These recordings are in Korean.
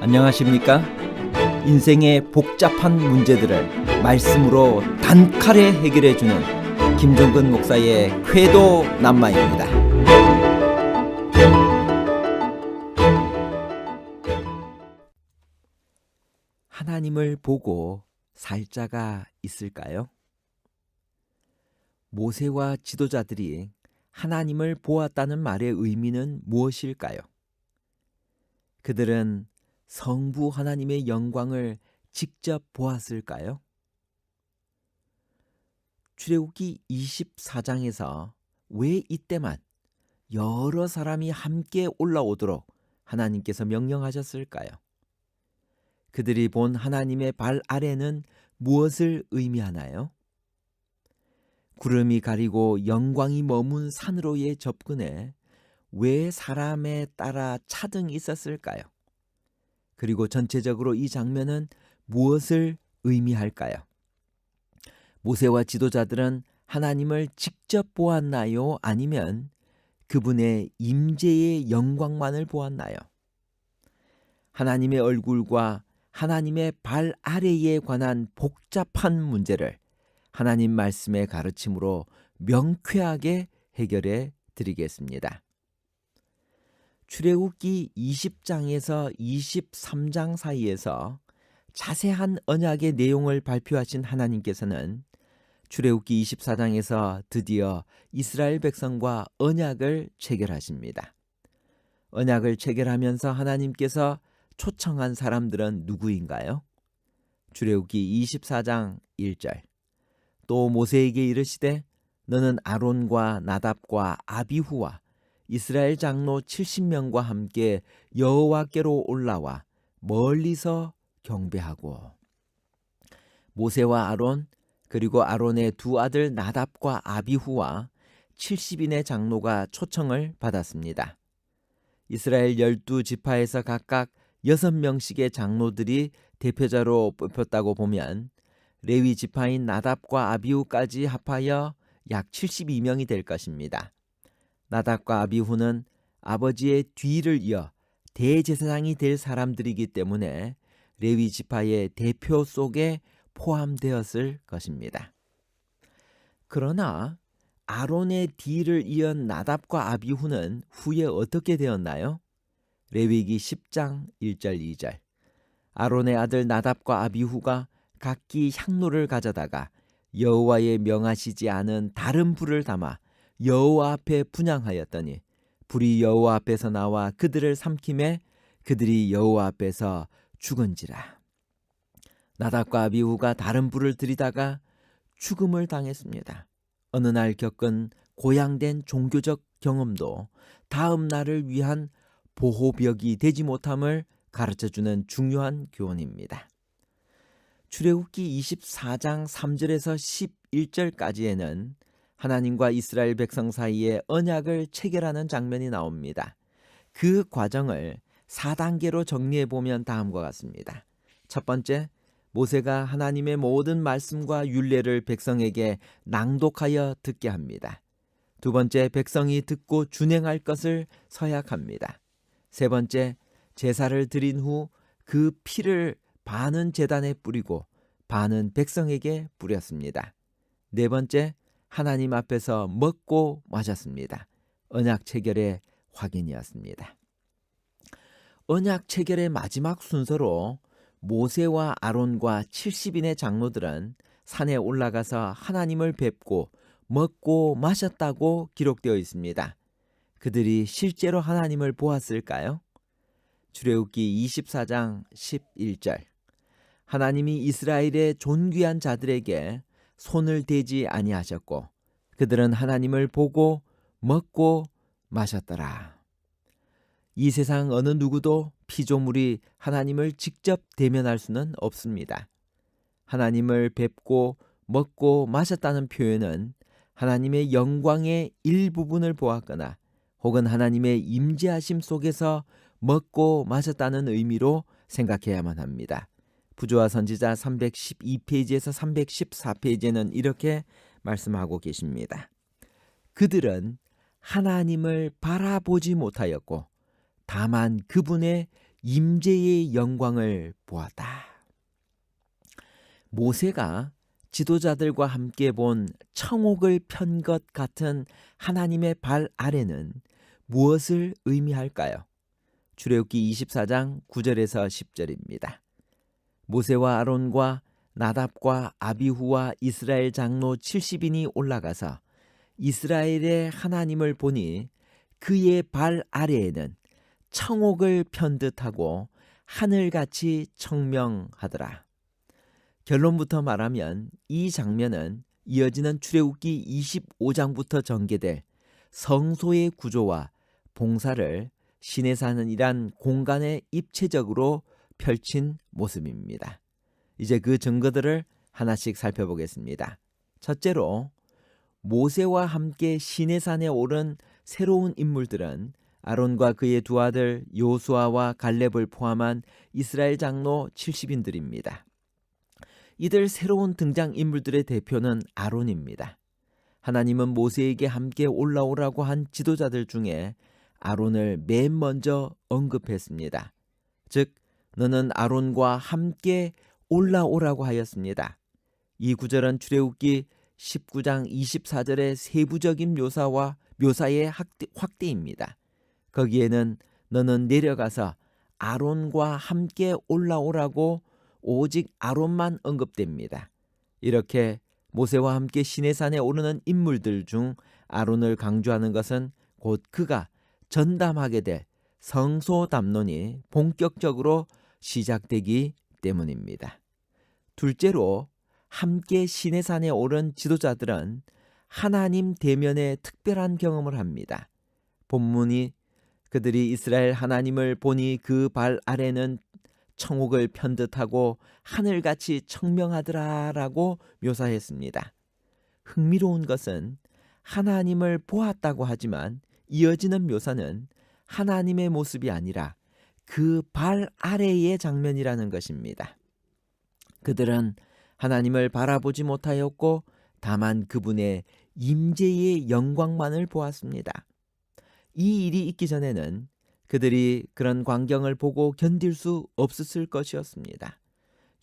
안녕하십니까? 인생의 복잡한 문제들을 말씀으로 단칼에 해결해주는 김종근 목사의 쾌도 남마입니다. 하나님을 보고 살 자가 있을까요? 모세와 지도자들이 하나님을 보았다는 말의 의미는 무엇일까요? 그들은 성부 하나님의 영광을 직접 보았을까요? 출애굽기 24장에서 왜 이때만 여러 사람이 함께 올라오도록 하나님께서 명령하셨을까요? 그들이 본 하나님의 발 아래는 무엇을 의미하나요? 구름이 가리고 영광이 머문 산으로의 접근에 왜 사람에 따라 차등이 있었을까요? 그리고 전체적으로 이 장면은 무엇을 의미할까요? 모세와 지도자들은 하나님을 직접 보았나요? 아니면 그분의 임재의 영광만을 보았나요? 하나님의 얼굴과 하나님의 발 아래에 관한 복잡한 문제를 하나님 말씀의 가르침으로 명쾌하게 해결해 드리겠습니다. 출애굽기 20장에서 23장 사이에서 자세한 언약의 내용을 발표하신 하나님께서는 출애굽기 24장에서 드디어 이스라엘 백성과 언약을 체결하십니다. 언약을 체결하면서 하나님께서 초청한 사람들은 누구인가요? 출애굽기 24장 1절. 또 모세에게 이르시되 너는 아론과 나답과 아비후와 이스라엘 장로 70명과 함께 여호와께로 올라와 멀리서 경배하고. 모세와 아론 그리고 아론의 두 아들 나답과 아비후와 70인의 장로가 초청을 받았습니다. 이스라엘 12지파에서 각각 6명씩의 장로들이 대표자로 뽑혔다고 보면 레위 지파인 나답과 아비후까지 합하여 약 72명이 될 것입니다. 나답과 아비후는 아버지의 뒤를 이어 대제사장이 될 사람들이기 때문에 레위 지파의 대표 속에 포함되었을 것입니다. 그러나 아론의 뒤를 이은 나답과 아비후는 후에 어떻게 되었나요? 레위기 10장 1절 2절. 아론의 아들 나답과 아비후가 각기 향로를 가져다가 여호와의 명하시지 않은 다른 불을 담아 여호와 앞에 분향하였더니 불이 여호와 앞에서 나와 그들을 삼키매 그들이 여호와 앞에서 죽은지라. 나답과 아비후가 다른 불을 들이다가 죽음을 당했습니다. 어느 날 겪은 고양된 종교적 경험도 다음 날을 위한 보호벽이 되지 못함을 가르쳐주는 중요한 교훈입니다. 출애굽기 24장 3절에서 11절까지에는 하나님과 이스라엘 백성 사이에 언약을 체결하는 장면이 나옵니다. 그 과정을 4단계로 정리해보면 다음과 같습니다. 첫 번째, 모세가 하나님의 모든 말씀과 율례를 백성에게 낭독하여 듣게 합니다. 두 번째, 백성이 듣고 준행할 것을 서약합니다. 세 번째, 제사를 드린 후 그 피를 반은 제단에 뿌리고 반은 백성에게 뿌렸습니다. 네 번째, 하나님 앞에서 먹고 마셨습니다. 언약 체결의 확인이었습니다. 언약 체결의 마지막 순서로 모세와 아론과 70인의 장로들은 산에 올라가서 하나님을 뵙고 먹고 마셨다고 기록되어 있습니다. 그들이 실제로 하나님을 보았을까요? 출애굽기 24장 11절. 하나님이 이스라엘의 존귀한 자들에게 손을 대지 아니하셨고 그들은 하나님을 보고 먹고 마셨더라. 이 세상 어느 누구도 피조물이 하나님을 직접 대면할 수는 없습니다. 하나님을 뵙고 먹고 마셨다는 표현은 하나님의 영광의 일부분을 보았거나 혹은 하나님의 임재하심 속에서 먹고 마셨다는 의미로 생각해야만 합니다. 부조화 선지자 312페이지에서 314페이지에는 이렇게 말씀하고 계십니다. 그들은 하나님을 바라보지 못하였고 다만 그분의 임재의 영광을 보았다. 모세가 지도자들과 함께 본 청옥을 편 것 같은 하나님의 발 아래는 무엇을 의미할까요? 출애굽기 24장 9절에서 10절입니다. 모세와 아론과 나답과 아비후와 이스라엘 장로 70인이 올라가서 이스라엘의 하나님을 보니 그의 발 아래에는 청옥을 편 듯하고 하늘같이 청명하더라. 결론부터 말하면 이 장면은 이어지는 출애굽기 25장부터 전개될 성소의 구조와 봉사를 시내산이란 공간에 입체적으로 펼친 모습입니다. 이제 그 증거들을 하나씩 살펴보겠습니다. 첫째로 모세와 함께 시내산에 오른 새로운 인물들은 아론과 그의 두 아들 요수아와 갈렙을 포함한 이스라엘 장로 70인들입니다. 이들 새로운 등장인물들의 대표는 아론입니다. 하나님은 모세에게 함께 올라오라고 한 지도자들 중에 아론을 맨 먼저 언급했습니다. 즉, 너는 아론과 함께 올라오라고 하였습니다. 이 구절은 출애굽기 19장 24절의 세부적인 묘사의 확대입니다. 거기에는 너는 내려가서 아론과 함께 올라오라고 오직 아론만 언급됩니다. 이렇게 모세와 함께 시내산에 오르는 인물들 중 아론을 강조하는 것은 곧 그가 전담하게 될 성소 담론이 본격적으로 시작되기 때문입니다. 둘째로 함께 시내산에 오른 지도자들은 하나님 대면의 특별한 경험을 합니다. 본문이 그들이 이스라엘 하나님을 보니 그 발 아래는 청옥을 편 듯하고 하늘같이 청명하더라라고 묘사했습니다. 흥미로운 것은 하나님을 보았다고 하지만 이어지는 묘사는 하나님의 모습이 아니라 그 발 아래의 장면이라는 것입니다. 그들은 하나님을 바라보지 못하였고 다만 그분의 임재의 영광만을 보았습니다. 이 일이 있기 전에는 그들이 그런 광경을 보고 견딜 수 없었을 것이었습니다.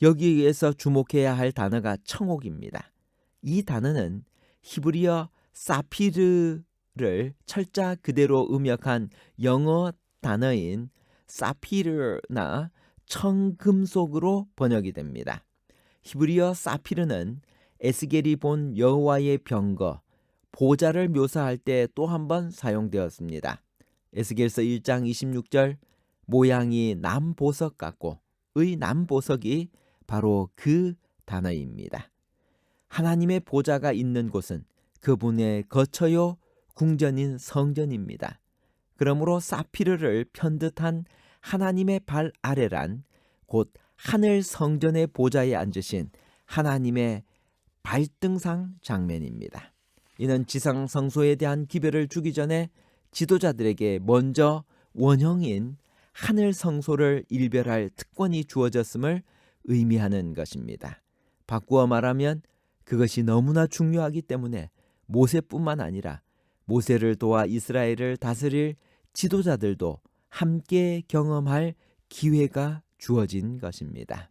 여기에서 주목해야 할 단어가 청옥입니다. 이 단어는 히브리어 사피르를 철자 그대로 음역한 영어 단어인 사피르나 청금속으로 번역이 됩니다. 히브리어 사피르는 에스겔이 본 여호와의 병거, 보좌를 묘사할 때 또 한 번 사용되었습니다. 에스겔서 1장 26절 모양이 남보석 같고 의 남보석이 바로 그 단어입니다. 하나님의 보좌가 있는 곳은 그분의 거처요 궁전인 성전입니다. 그러므로 사피르를 편듯한 하나님의 발 아래란 곧 하늘 성전의 보좌에 앉으신 하나님의 발등상 장면입니다. 이는 지상 성소에 대한 기별을 주기 전에 지도자들에게 먼저 원형인 하늘 성소를 일별할 특권이 주어졌음을 의미하는 것입니다. 바꾸어 말하면 그것이 너무나 중요하기 때문에 모세뿐만 아니라 모세를 도와 이스라엘을 다스릴 지도자들도 함께 경험할 기회가 주어진 것입니다.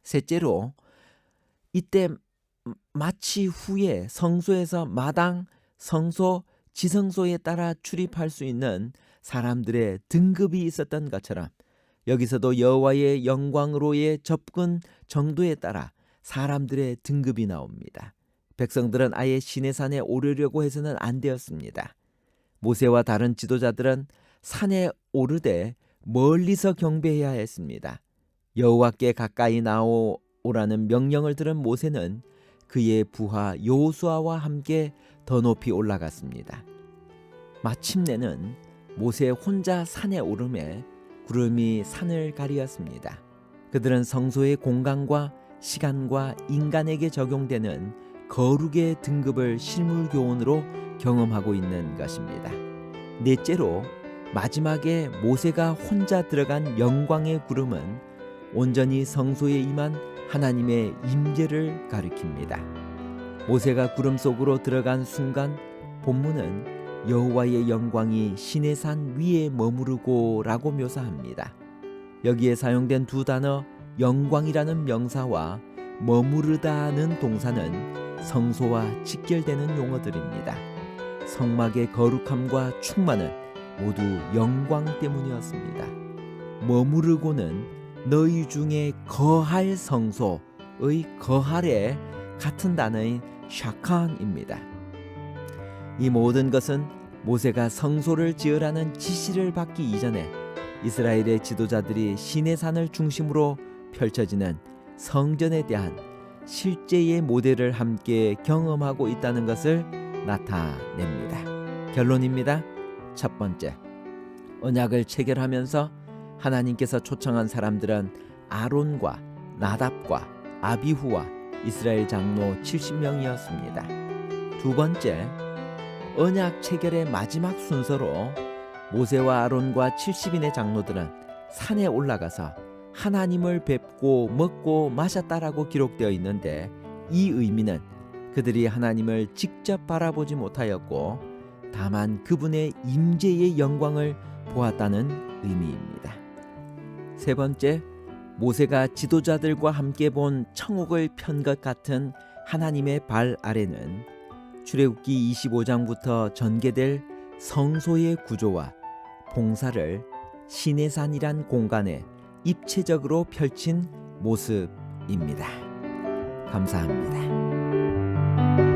셋째로 이때 마치 후에 성소에서 마당, 성소, 지성소에 따라 출입할 수 있는 사람들의 등급이 있었던 것처럼 여기서도 여호와의 영광으로의 접근 정도에 따라 사람들의 등급이 나옵니다. 백성들은 아예 시내산에 오르려고 해서는 안 되었습니다. 모세와 다른 지도자들은 산에 오르되 멀리서 경배해야 했습니다. 여호와께 가까이 나오라는 명령을 들은 모세는 그의 부하 여호수아와 함께 더 높이 올라갔습니다. 마침내는 모세 혼자 산에 오름에 구름이 산을 가리었습니다. 그들은 성소의 공간과 시간과 인간에게 적용되는 거룩의 등급을 실물교훈으로 경험하고 있는 것입니다. 넷째로 마지막에 모세가 혼자 들어간 영광의 구름은 온전히 성소에 임한 하나님의 임재를 가리킵니다. 모세가 구름 속으로 들어간 순간 본문은 여호와의 영광이 시내산 위에 머무르고라고 묘사합니다. 여기에 사용된 두 단어 영광이라는 명사와 머무르다는 동사는 성소와 직결되는 용어들입니다. 성막의 거룩함과 충만은 모두 영광 때문이었습니다. 머무르고는 너희 중에 거할 성소의 거할에 같은 단어인 샤칸입니다. 이 모든 것은 모세가 성소를 지으라는 지시를 받기 이전에 이스라엘의 지도자들이 시내산을 중심으로 펼쳐지는 성전에 대한 실제의 모델을 함께 경험하고 있다는 것을 나타냅니다. 결론입니다. 첫 번째, 언약을 체결하면서 하나님께서 초청한 사람들은 아론과 나답과 아비후와 이스라엘 장로 70명이었습니다. 두 번째, 언약 체결의 마지막 순서로 모세와 아론과 70인의 장로들은 산에 올라가서 하나님을 뵙고 먹고 마셨다라고 기록되어 있는데, 이 의미는 그들이 하나님을 직접 바라보지 못하였고 다만 그분의 임재의 영광을 보았다는 의미입니다. 세 번째, 모세가 지도자들과 함께 본 청옥을 편 것 같은 하나님의 발 아래는 출애굽기 25장부터 전개될 성소의 구조와 봉사를 시내산이란 공간에 입체적으로 펼친 모습입니다. 감사합니다.